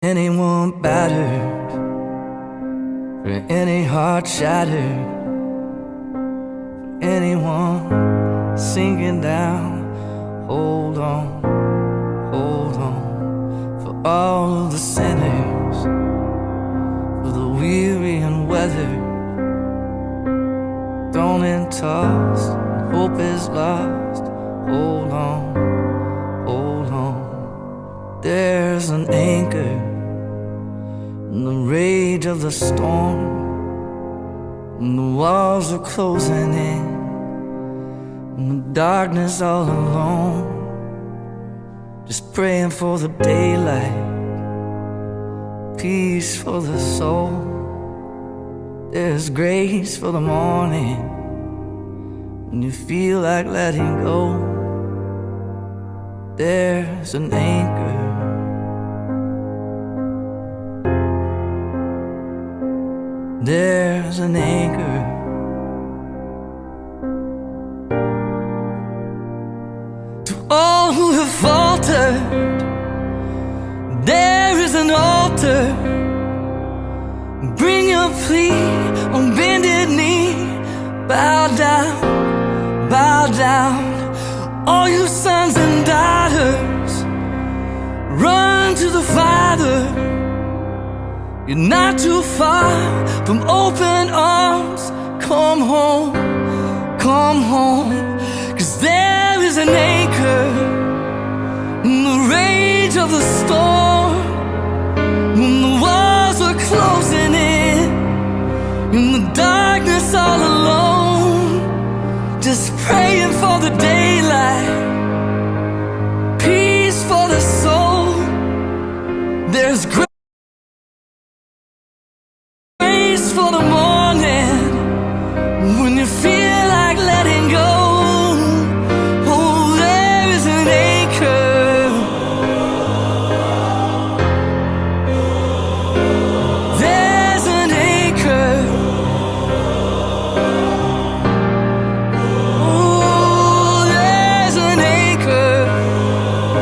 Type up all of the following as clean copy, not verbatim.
Anyone battered, for any heart shattered, for anyone sinking down, hold on, for all of the sinners, for the weary and weathered, thrown and tossed, hope is lost, hold on, there's an anchor in the rage of the storm, and the walls are closing in, and the darkness all alone. Just praying for the daylight, peace for the soul. There's grace for the morning when you feel like letting go. There's an anchor. There's an anchor. To all who have faltered, there is an altar. Bring your plea on bended knee. Bow down, bow down. All you sons and daughters, run to the Father. You're not too far from open arms. Come home, 'cause there is an anchor in the rage of the storm, when the walls are closing in the darkness all alone. Just praying for the daylight, peace for the soul. There's grace for the morning when you feel like letting go. Oh, there is an anchor. There's an anchor. Oh, there's an anchor.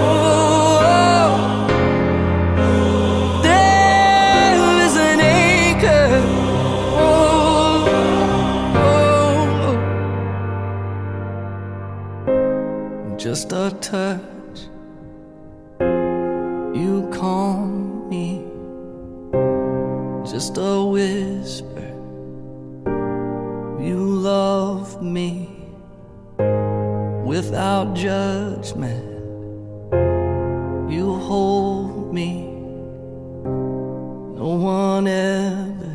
Oh, there is an anchor. Just a touch, you calm me. Just a whisper, you love me. Without judgment, you hold me. No one ever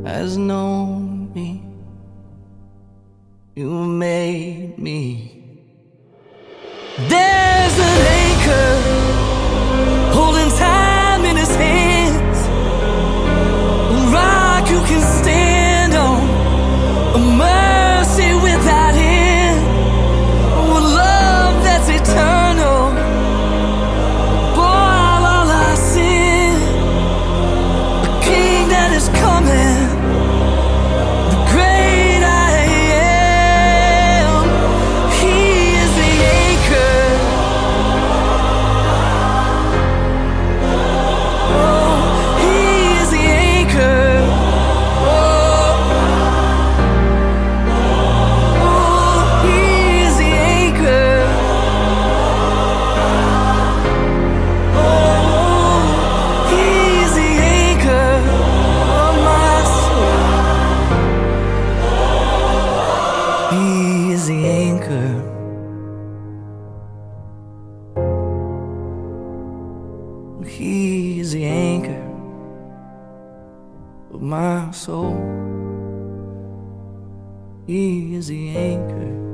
has known me. You made me. There's an anchor holding time in his hands, a rock you can stand on, a mercy without end, a love that's eternal, boil all our sin, a king that is coming, the great I am. He is the anchor. He is the anchor. He is the anchor of my soul. He is the anchor.